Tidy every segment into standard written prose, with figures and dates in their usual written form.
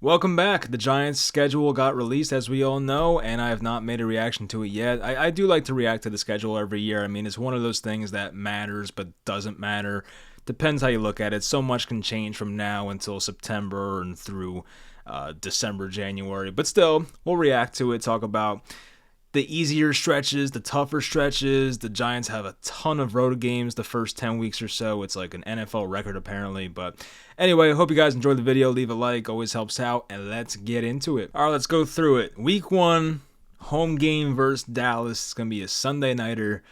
Welcome back. The Giants' schedule got released, as we all know, and I have not made a reaction to it yet. I do like to react to the schedule every year. I mean, it's one of those things that matters but doesn't matter. Depends how you look at it. So much can change from now until September and through December, January. But still, we'll react to it, talk about the easier stretches, the tougher stretches. The Giants have a ton of road games the first 10 weeks or so. It's like an NFL record, apparently. But anyway, I hope you guys enjoyed the video. Leave a like, always helps out. And let's get into it. All right, let's go through it. Week 1, home game versus Dallas. It's going to be a Sunday nighter.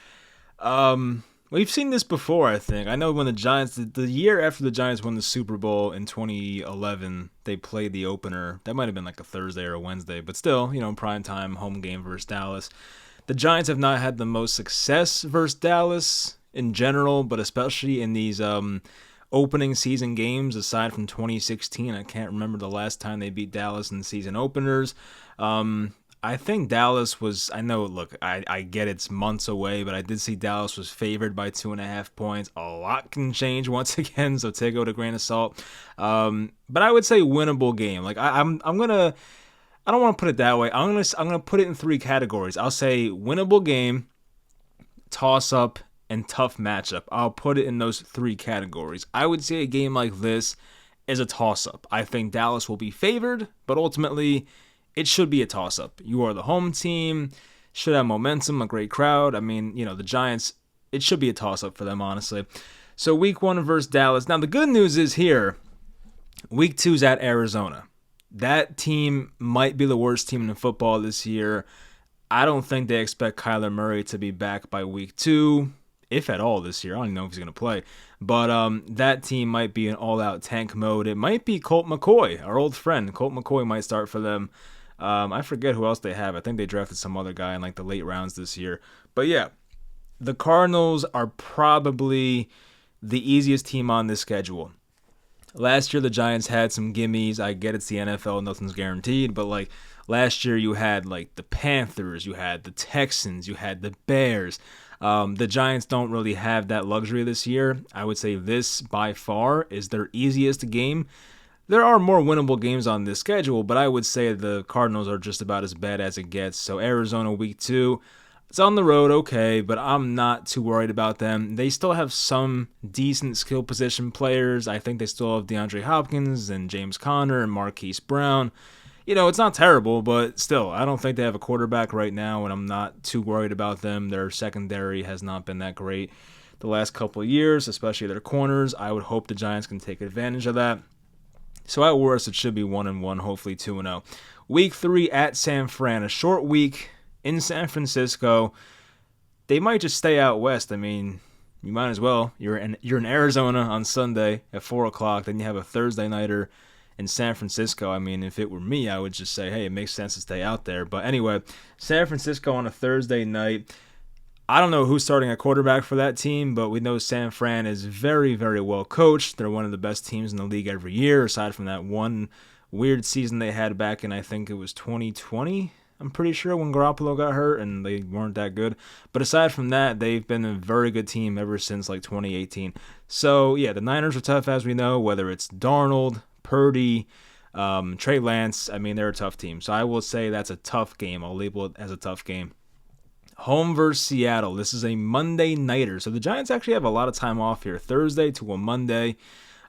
We've seen this before, I think. I know when the year after the Giants won the Super Bowl in 2011, they played the opener. That might have been like a Thursday or a Wednesday, but still, prime time home game versus Dallas. The Giants have not had the most success versus Dallas in general, but especially in these opening season games, aside from 2016. I can't remember the last time they beat Dallas in season openers. I think Dallas was, I get it's months away, but I did see Dallas was favored by 2.5 points. A lot can change once again, so take it with a grain of salt. But I would say winnable game. Like I don't want to put it that way. I'm gonna put it in 3 categories. I'll say winnable game, toss up, and tough matchup. I'll put it in those 3 categories. I would say a game like this is a toss up. I think Dallas will be favored, but ultimately it should be a toss-up. You are the home team, should have momentum, a great crowd. I mean, the Giants, it should be a toss-up for them, honestly. So week 1 versus Dallas. Now, the good news is here, week 2's at Arizona. That team might be the worst team in football this year. I don't think they expect Kyler Murray to be back by week 2, if at all this year. I don't even know if he's going to play. But that team might be in all-out tank mode. It might be Colt McCoy, our old friend. Colt McCoy might start for them. I forget who else they have. I think they drafted some other guy in like the late rounds this year. But yeah, the Cardinals are probably the easiest team on this schedule. Last year, the Giants had some gimmies. I get it's the NFL, nothing's guaranteed. But like last year, you had like the Panthers, you had the Texans, you had the Bears. The Giants don't really have that luxury this year. I would say this by far is their easiest game. There are more winnable games on this schedule, but I would say the Cardinals are just about as bad as it gets. So Arizona week 2, it's on the road, okay, but I'm not too worried about them. They still have some decent skill position players. I think they still have DeAndre Hopkins and James Conner and Marquise Brown. It's not terrible, but still, I don't think they have a quarterback right now, and I'm not too worried about them. Their secondary has not been that great the last couple of years, especially their corners. I would hope the Giants can take advantage of that. So at worst, it should be 1-1, hopefully 2-0. Week 3 at San Fran, a short week in San Francisco. They might just stay out west. I mean, you might as well. You're in Arizona on Sunday at 4 o'clock. Then you have a Thursday nighter in San Francisco. I mean, if it were me, I would just say, hey, it makes sense to stay out there. But anyway, San Francisco on a Thursday night. I don't know who's starting at quarterback for that team, but we know San Fran is very, very well coached. They're one of the best teams in the league every year, aside from that one weird season they had back in, I think it was 2020, I'm pretty sure, when Garoppolo got hurt, and they weren't that good. But aside from that, they've been a very good team ever since like 2018. So, yeah, the Niners are tough, as we know, whether it's Darnold, Purdy, Trey Lance. I mean, they're a tough team. So I will say that's a tough game. I'll label it as a tough game. Home versus Seattle. This is a Monday nighter. So the Giants actually have a lot of time off here. Thursday to a Monday.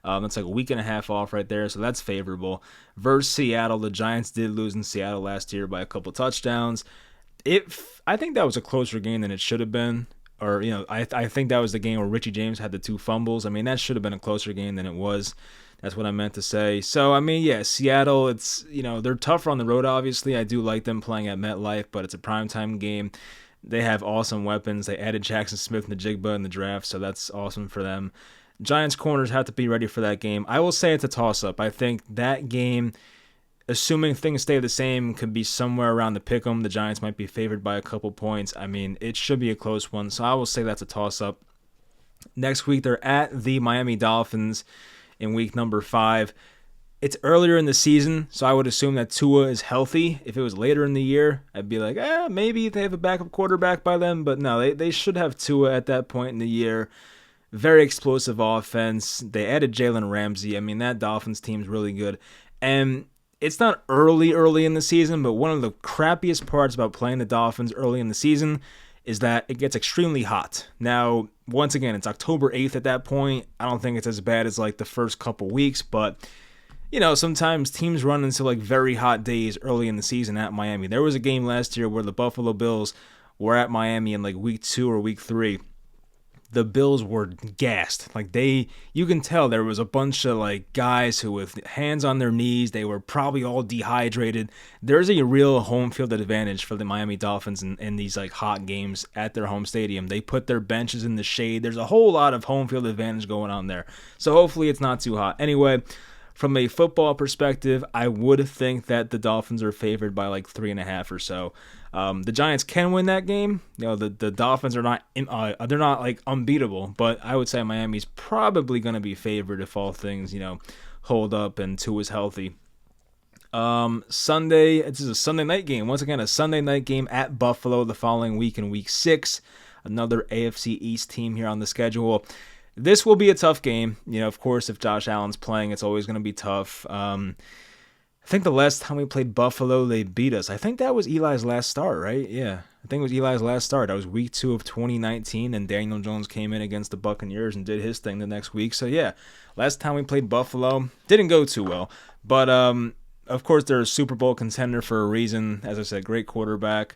That's like a week and a half off right there. So that's favorable. Versus Seattle. The Giants did lose in Seattle last year by a couple touchdowns. I think that was a closer game than it should have been. Or, I think that was the game where Richie James had the 2 fumbles. I mean, that should have been a closer game than it was. That's what I meant to say. So, I mean, yeah, Seattle, it's, they're tougher on the road, obviously. I do like them playing at MetLife, but it's a primetime game. They have awesome weapons. They added Jackson Smith and the Jigba in the draft, so that's awesome for them. Giants corners have to be ready for that game. I will say it's a toss-up. I think that game, assuming things stay the same, could be somewhere around the pick'em. The Giants might be favored by a couple points. I mean, it should be a close one, so I will say that's a toss-up. Next week, they're at the Miami Dolphins in week number 5. It's earlier in the season, so I would assume that Tua is healthy. If it was later in the year, I'd be like, maybe they have a backup quarterback by then. But no, they should have Tua at that point in the year. Very explosive offense. They added Jalen Ramsey. I mean, that Dolphins team's really good. And it's not early in the season, but one of the crappiest parts about playing the Dolphins early in the season is that it gets extremely hot. Now, once again, it's October 8th at that point. I don't think it's as bad as like the first couple weeks, but sometimes teams run into like very hot days early in the season at Miami. There was a game last year where the Buffalo Bills were at Miami in like week 2 or week 3. The Bills were gassed. Like you can tell there was a bunch of like guys who with hands on their knees, they were probably all dehydrated. There's a real home field advantage for the Miami Dolphins in these like hot games at their home stadium. They put their benches in the shade. There's a whole lot of home field advantage going on there. So hopefully it's not too hot. Anyway, from a football perspective, I would think that the Dolphins are favored by like 3.5 or so. The Giants can win that game. The Dolphins are not they're not like unbeatable, but I would say Miami's probably going to be favored if all things hold up and Tua is healthy. Sunday, this is a Sunday night game. Once again, a Sunday night game at Buffalo the following week in Week 6. Another AFC East team here on the schedule. This will be a tough game. Of course, if Josh Allen's playing, it's always going to be tough. I think the last time we played Buffalo, they beat us. I think that was Eli's last start, right? Yeah, I think it was Eli's last start. That was week 2 of 2019, and Daniel Jones came in against the Buccaneers and did his thing the next week. So, yeah, last time we played Buffalo, didn't go too well. But, of course, they're a Super Bowl contender for a reason. As I said, great quarterback.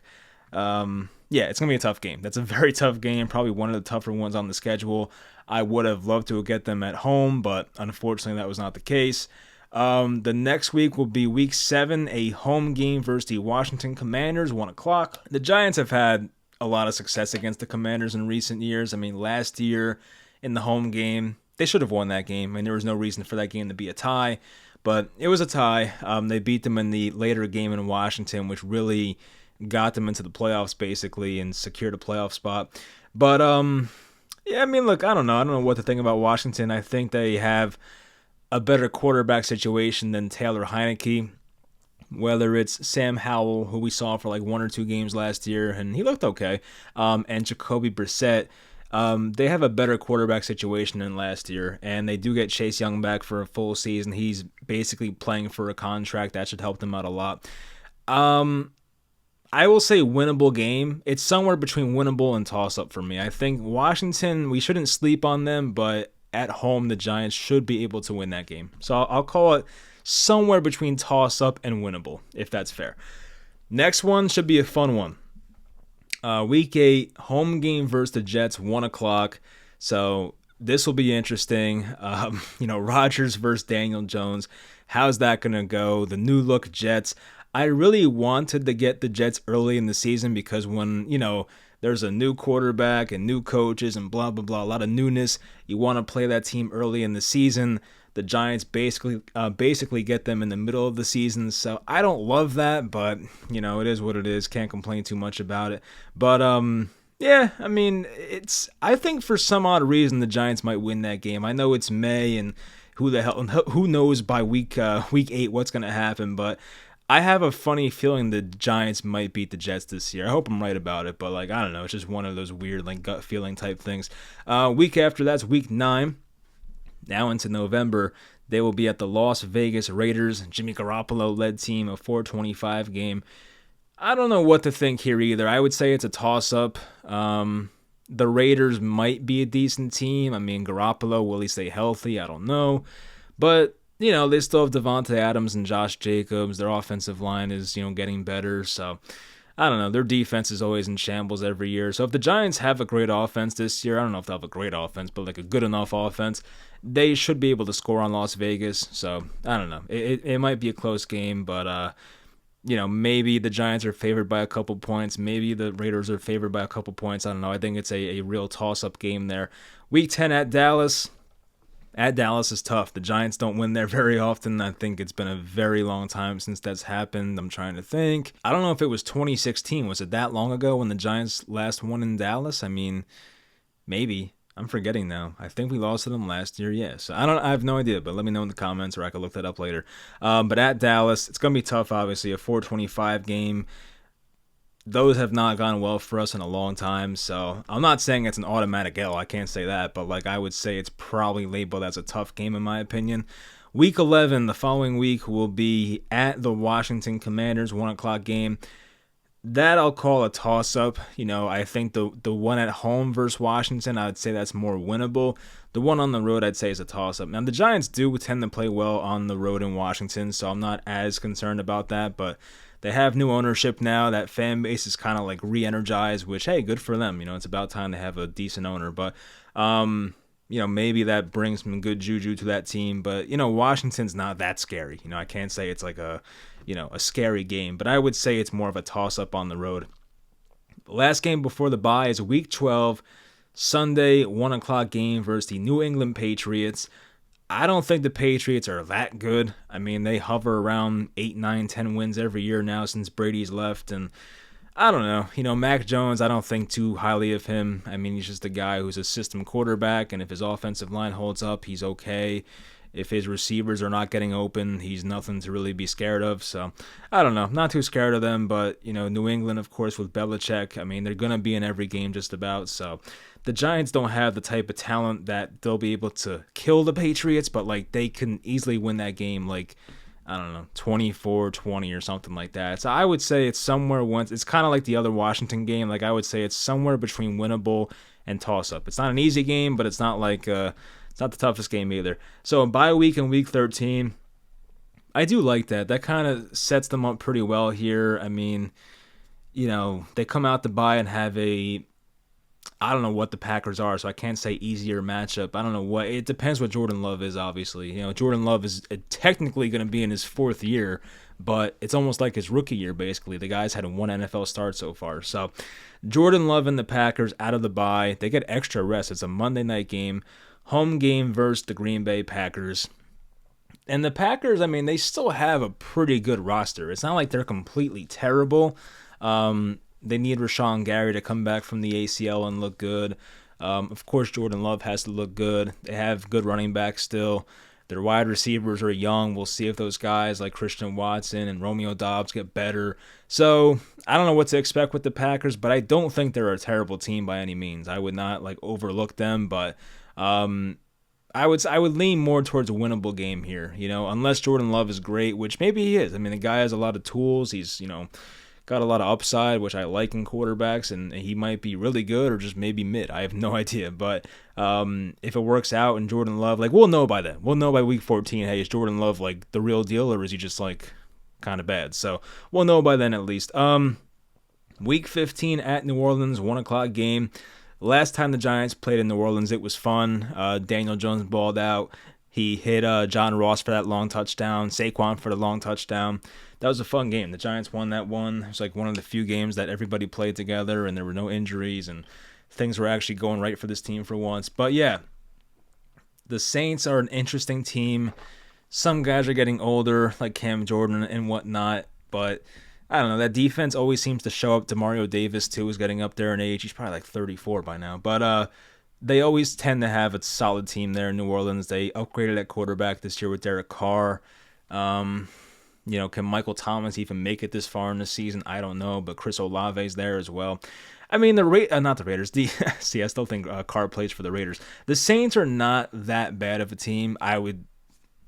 Yeah, it's going to be a tough game. That's a very tough game, probably one of the tougher ones on the schedule. I would have loved to get them at home, but unfortunately that was not the case. The next week will be Week 7, a home game versus the Washington Commanders, 1 o'clock. The Giants have had a lot of success against the Commanders in recent years. I mean, last year in the home game, they should have won that game. I mean, there was no reason for that game to be a tie, but it was a tie. They beat them in the later game in Washington, which really got them into the playoffs basically and secured a playoff spot. But, yeah, I mean, look, I don't know what to think about Washington. I think they have a better quarterback situation than Taylor Heineke, whether it's Sam Howell, who we saw for like 1 or 2 games last year, and he looked okay, and Jacoby Brissett. They have a better quarterback situation than last year, and they do get Chase Young back for a full season. He's basically playing for a contract. That should help them out a lot. I will say winnable game. It's somewhere between winnable and toss-up for me. I think Washington, we shouldn't sleep on them, but at home, the Giants should be able to win that game. So I'll call it somewhere between toss-up and winnable, if that's fair. Next one should be a fun one. Week 8, home game versus the Jets, 1 o'clock. So this will be interesting. Rodgers versus Daniel Jones. How's that going to go? The new look Jets. I really wanted to get the Jets early in the season because when, there's a new quarterback and new coaches and blah, blah, blah, a lot of newness, you want to play that team early in the season. The Giants basically get them in the middle of the season. So I don't love that, but, it is what it is. Can't complain too much about it. But, yeah, I mean, I think for some odd reason the Giants might win that game. I know it's May and who knows by week 8 what's going to happen, but I have a funny feeling the Giants might beat the Jets this year. I hope I'm right about it, but I don't know. It's just one of those weird gut feeling type things. Week after that's Week 9. Now into November, they will be at the Las Vegas Raiders, Jimmy Garoppolo-led team, a 425 game. I don't know what to think here either. I would say it's a toss-up. The Raiders might be a decent team. I mean, Garoppolo, will he stay healthy? I don't know. But they still have Devontae Adams and Josh Jacobs. Their offensive line is, getting better. So, I don't know. Their defense is always in shambles every year. So, if the Giants have a great offense this year, I don't know if they'll have a great offense, but a good enough offense, they should be able to score on Las Vegas. So, I don't know. It might be a close game, but, maybe the Giants are favored by a couple points. Maybe the Raiders are favored by a couple points. I don't know. I think it's a real toss-up game there. Week 10 at Dallas. At Dallas is tough. The Giants don't win there very often. I think it's been a very long time since that's happened. I'm trying to think. I don't know if it was 2016. Was it that long ago when the Giants last won in Dallas? I mean, maybe. I'm forgetting now. I think we lost to them last year. Yes. I have no idea, but let me know in the comments or I can look that up later. But at Dallas, it's going to be tough, obviously. A 425 game. Those have not gone well for us in a long time, so I'm not saying it's an automatic L. I can't say that, but I would say it's probably labeled as a tough game in my opinion. Week 11, the following week, will be at the Washington Commanders, 1 o'clock game. That I'll call a toss-up. I think the one at home versus Washington, I would say that's more winnable. The one on the road, I'd say, is a toss-up. Now, the Giants do tend to play well on the road in Washington, so I'm not as concerned about that, but they have new ownership now. That fan base is kind of like re-energized, which, hey, good for them. It's about time to have a decent owner, but maybe that brings some good juju to that team. But, Washington's not that scary. I can't say it's like a scary game, but I would say it's more of a toss-up on the road. The last game before the bye is Week 12, Sunday, 1 o'clock game versus the New England Patriots. I don't think the Patriots are that good. I mean, they hover around 8, 9, 10 wins every year now since Brady's left, and I don't know. Mac Jones, I don't think too highly of him. I mean, he's just a guy who's a system quarterback, and if his offensive line holds up, he's okay. If his receivers are not getting open, he's nothing to really be scared of. So, I don't know. Not too scared of them, but, New England, of course, with Belichick, I mean, they're going to be in every game just about. So, the Giants don't have the type of talent that they'll be able to kill the Patriots, but, they can easily win that game, 24-20 or something like that. So I would say it's somewhere once. It's kind of like the other Washington game. I would say it's somewhere between winnable and toss-up. It's not an easy game, but it's not it's not the toughest game either. So a bye week in Week 13, I do like that. That kind of sets them up pretty well here. I mean, they come out the bye and have I don't know what the Packers are, so I can't say easier matchup. I don't know what. It depends what Jordan Love is, obviously. Jordan Love is technically going to be in his 4th year, but it's almost like his rookie year, basically. The guy's had 1 NFL start so far. So Jordan Love and the Packers out of the bye. They get extra rest. It's a Monday night game. Home game versus the Green Bay Packers. And the Packers, I mean, they still have a pretty good roster. It's not like they're completely terrible. They need Rashawn Gary to come back from the ACL and look good. Of course, Jordan Love has to look good. They have good running backs still. Their wide receivers are young. We'll see if those guys like Christian Watson and Romeo Doubs get better. So I don't know what to expect with the Packers, but I don't think they're a terrible team by any means. I would not overlook them, but I would lean more towards a winnable game here. Unless Jordan Love is great, which maybe he is. I mean, the guy has a lot of tools. He's got a lot of upside, which I like in quarterbacks, and he might be really good or just maybe mid. I have no idea. But if it works out and Jordan Love, we'll know by then. We'll know by Week 14, hey, is Jordan Love the real deal, or is he just kind of bad? So we'll know by then at least. Week 15 at New Orleans, 1 o'clock game. Last time the Giants played in New Orleans, it was fun. Daniel Jones balled out. He hit John Ross for that long touchdown, Saquon for the long touchdown. That was a fun game. The Giants won that one. It was one of the few games that everybody played together and there were no injuries and things were actually going right for this team for once. But yeah, the Saints are an interesting team. Some guys are getting older, like Cam Jordan and whatnot, but I don't know. That defense always seems to show up. Demario Davis, too, is getting up there in age. He's probably 34 by now. But they always tend to have a solid team there in New Orleans. They upgraded at quarterback this year with Derek Carr. Can Michael Thomas even make it this far in the season? I don't know, but Chris Olave's there as well. I mean, not the Raiders. See, I still think Carr plays for the Raiders. The Saints are not that bad of a team.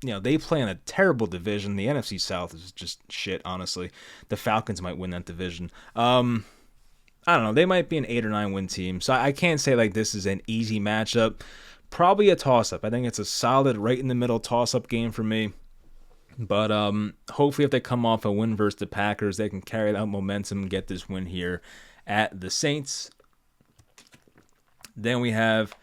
They play in a terrible division. The NFC South is just shit, honestly. The Falcons might win that division. I don't know. They might be an 8 or 9 win team. So I can't say this is an easy matchup. Probably a toss-up. I think it's a solid right in the middle toss-up game for me. But hopefully if they come off a win versus the Packers, they can carry that momentum and get this win here at the Saints. Then we have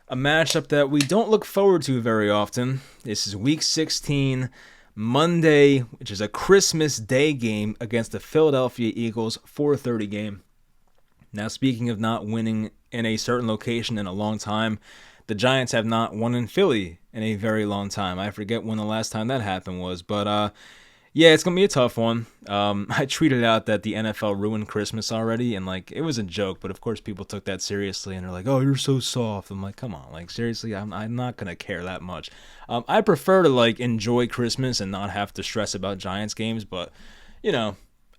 a matchup that we don't look forward to very often. This is Week 16, Monday, which is a Christmas Day game against the Philadelphia Eagles, 4:30 game. Now, speaking of not winning in a certain location in a long time, the Giants have not won in Philly in a very long time. I forget when the last time that happened was, but yeah, it's going to be a tough one. I tweeted out that the NFL ruined Christmas already, and it was a joke, but of course people took that seriously, and they're like, oh, you're so soft. I'm like, come on, seriously, I'm not going to care that much. I prefer to enjoy Christmas and not have to stress about Giants games, but,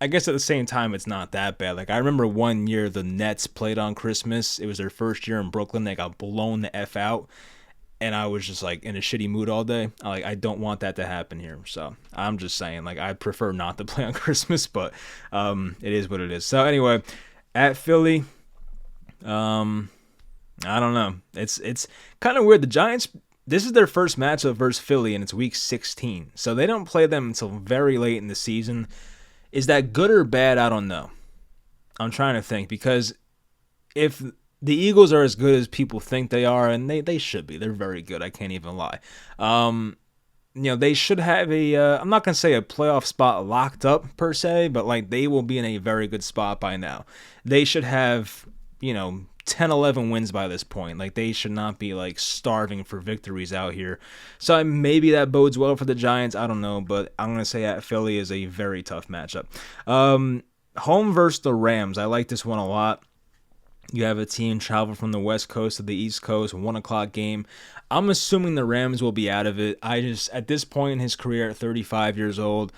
I guess at the same time, it's not that bad. I remember one year the Nets played on Christmas. It was their first year in Brooklyn. They got blown the F out. and I was just like in a shitty mood all day. I don't want that to happen here. So I'm just saying, like, I prefer not to play on Christmas, but it is what it is. So anyway, at Philly, I don't know. It's kind of weird. The Giants, this is their first matchup versus Philly, and it's week 16. So they don't play them until very late in the season. Is that good or bad? I don't know. I'm trying to think, because if the Eagles are as good as people think they are, and they should be. They're very good. I can't even lie. They should have I'm not going to say a playoff spot locked up per se, but like they will be in a very good spot by now. They should have, 10, 11 wins by this point. Like, they should not be like starving for victories out here. So maybe that bodes well for the Giants. I don't know, but I'm going to say at Philly is a very tough matchup. Home versus the Rams. I like this one a lot. You have a team travel from the West Coast to the East Coast, 1 o'clock game. I'm assuming the Rams will be out of it. At this point in his career at 35 years old,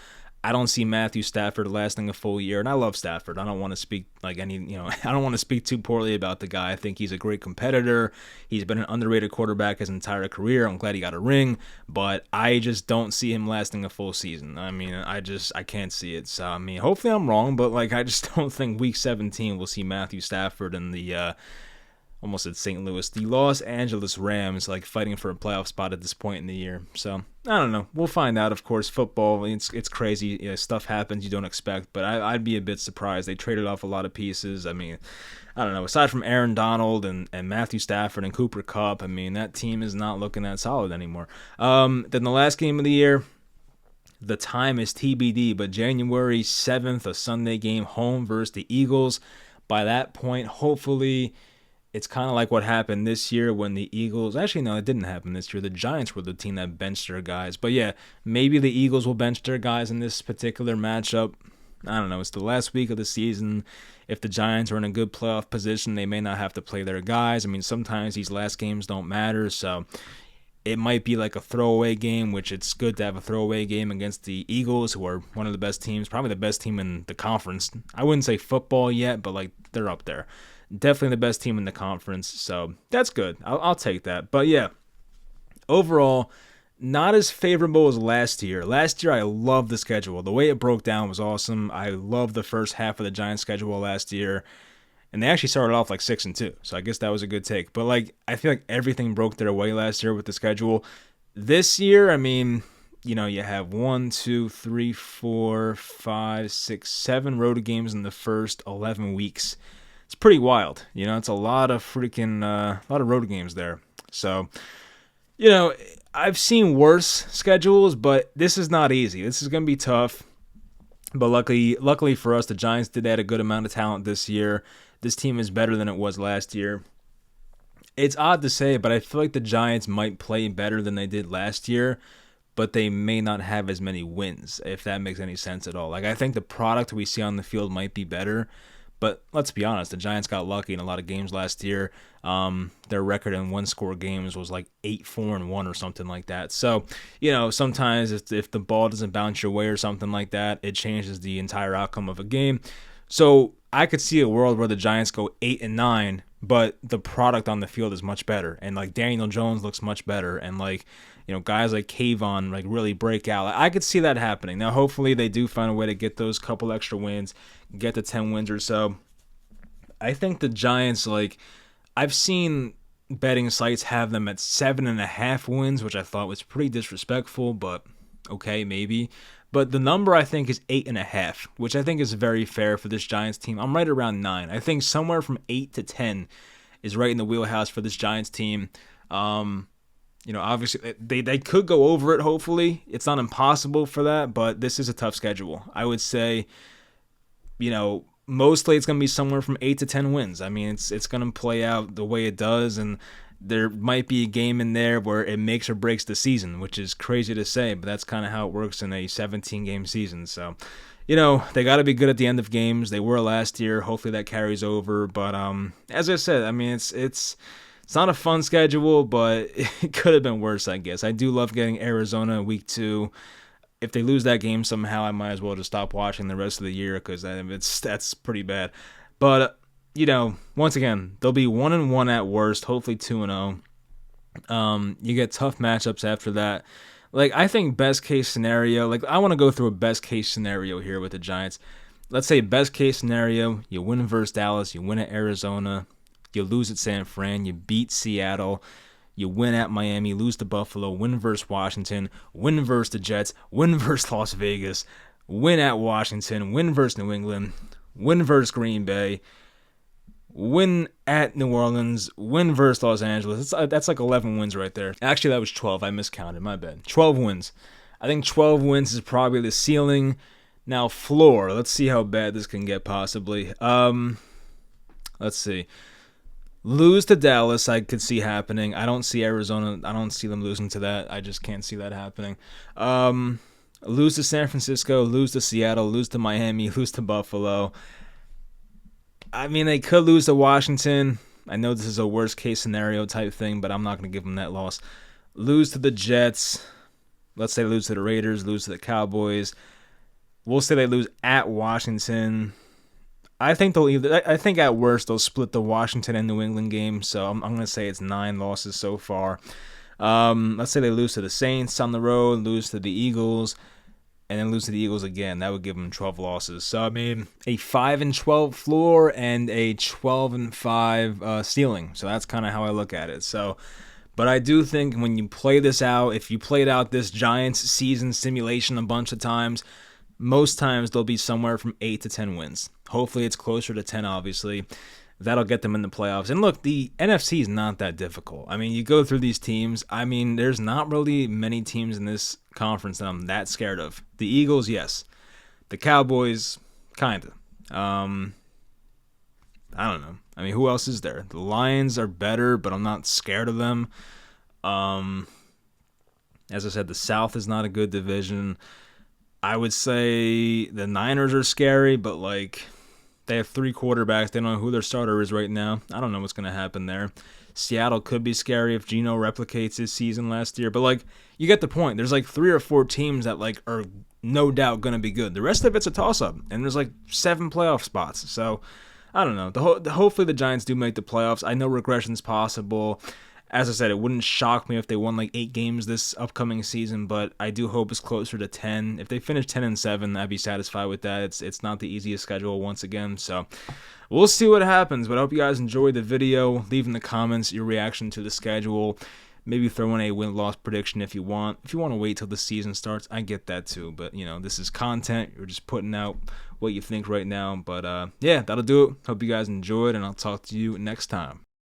I don't see Matthew Stafford lasting a full year, and I love Stafford. I don't want to speak I don't want to speak too poorly about the guy. I think he's a great competitor. He's been an underrated quarterback his entire career. I'm glad he got a ring, but I just don't see him lasting a full season. I mean, I can't see it. So, I mean, hopefully I'm wrong, but like, I just don't think week 17 we'll see Matthew Stafford and the almost at St. Louis, the Los Angeles Rams, like fighting for a playoff spot at this point in the year. So I don't know. We'll find out. Of course, football, it's crazy. Stuff happens you don't expect, but I'd be a bit surprised. They traded off a lot of pieces. I mean, I don't know. Aside from Aaron Donald and Matthew Stafford and Cooper Kupp, I mean, that team is not looking that solid anymore. Then the last game of the year, the time is TBD, but January 7th, a Sunday game, home versus the Eagles. By that point, hopefully, it's kind of like what happened this year when the Eagles... Actually, no, it didn't happen this year. The Giants were the team that benched their guys. But yeah, maybe the Eagles will bench their guys in this particular matchup. I don't know. It's the last week of the season. If the Giants are in a good playoff position, they may not have to play their guys. I mean, sometimes these last games don't matter, so it might be like a throwaway game, which it's good to have a throwaway game against the Eagles, who are one of the best teams, probably the best team in the conference. I wouldn't say football yet, but like they're up there. Definitely the best team in the conference, so that's good. I'll take that. But yeah, overall, not as favorable as last year. Last year, I loved the schedule. The way it broke down was awesome. I loved the first half of the Giants' schedule last year, and they actually started off like 6-2, so I guess that was a good take. But like, I feel like everything broke their way last year with the schedule. This year, I mean, you have 1, 2, 3, 4, 5, 6, 7 road games in the first 11 weeks. It's pretty wild. It's a lot of freaking, a lot of road games there. So, I've seen worse schedules, but this is not easy. This is going to be tough. But luckily for us, the Giants did add a good amount of talent this year. This team is better than it was last year. It's odd to say, but I feel like the Giants might play better than they did last year, but they may not have as many wins, if that makes any sense at all. Like, I think the product we see on the field might be better. But let's be honest, the Giants got lucky in a lot of games last year. Their record in one-score games was like 8-4-1 or something like that. So, sometimes if the ball doesn't bounce your way or something like that, it changes the entire outcome of a game. So I could see a world where the Giants go 8-9, but the product on the field is much better. And like Daniel Jones looks much better. And like, guys like Kayvon like really break out. I could see that happening. Now, hopefully they do find a way to get those couple extra wins, get to 10 wins or so. I think the Giants, like, I've seen betting sites have them at 7.5 wins, which I thought was pretty disrespectful, but okay, maybe. But the number I think is 8.5, which I think is very fair for this Giants team. I'm right around 9. I think somewhere from 8 to 10 is right in the wheelhouse for this Giants team. Obviously, they could go over it, hopefully. It's not impossible for that, but this is a tough schedule. I would say, mostly it's going to be somewhere from 8 to 10 wins. I mean, it's going to play out the way it does, and there might be a game in there where it makes or breaks the season, which is crazy to say, but that's kind of how it works in a 17-game season. So, they got to be good at the end of games. They were last year. Hopefully that carries over. But as I said, I mean, it's not a fun schedule, but it could have been worse, I guess. I do love getting Arizona week 2. If they lose that game somehow, I might as well just stop watching the rest of the year because that's pretty bad. But, once again, they'll be 1-1 at worst, hopefully 2-0. You get tough matchups after that. Like, I think best case scenario, like, I want to go through a best case scenario here with the Giants. Let's say best case scenario, you win versus Dallas, you win at Arizona, you lose at San Fran, you beat Seattle, you win at Miami, lose to Buffalo, win versus Washington, win versus the Jets, win versus Las Vegas, win at Washington, win versus New England, win versus Green Bay, win at New Orleans, win versus Los Angeles. That's like 11 wins right there. Actually, that was 12. I miscounted. My bad. 12 wins. I think 12 wins is probably the ceiling. Now, floor. Let's see how bad this can get possibly. Let's see. Lose to Dallas, I could see happening. I don't see Arizona. I don't see them losing to that. I just can't see that happening. Lose to San Francisco, lose to Seattle, lose to Miami, lose to Buffalo. I mean, they could lose to Washington. I know this is a worst case scenario type thing, but I'm not going to give them that loss. Lose to the Jets. Let's say lose to the Raiders, lose to the Cowboys. We'll say they lose at Washington. I think at worst they'll split the Washington and New England game. So I'm going to say it's 9 losses so far. Let's say they lose to the Saints on the road, lose to the Eagles, and then lose to the Eagles again. That would give them 12 losses. So I mean, a 5-12 floor and a 12-5 ceiling. So that's kind of how I look at it. So, but I do think when you play this out, if you played out this Giants season simulation a bunch of times, most times they'll be somewhere from 8 to 10 wins. Hopefully it's closer to 10, obviously. That'll get them in the playoffs. And look, the NFC is not that difficult. I mean, you go through these teams. I mean, there's not really many teams in this conference that I'm that scared of. The Eagles, yes. The Cowboys, kind of. I don't know. I mean, who else is there? The Lions are better, but I'm not scared of them. As I said, the South is not a good division. I would say the Niners are scary, but like they have 3 quarterbacks. They don't know who their starter is right now. I don't know what's going to happen there. Seattle could be scary if Geno replicates his season last year. But like you get the point. There's like 3 or 4 teams that like are no doubt going to be good. The rest of it's a toss-up. And there's like 7 playoff spots. So I don't know. Hopefully the Giants do make the playoffs. I know regression's possible. As I said, it wouldn't shock me if they won like 8 games this upcoming season, but I do hope it's closer to 10. If they finish 10-7, I'd be satisfied with that. It's not the easiest schedule once again, so we'll see what happens. But I hope you guys enjoyed the video. Leave in the comments your reaction to the schedule. Maybe throw in a win-loss prediction if you want. If you want to wait till the season starts, I get that too. But, you know, this is content. You're just putting out what you think right now. But, yeah, that'll do it. Hope you guys enjoyed, and I'll talk to you next time.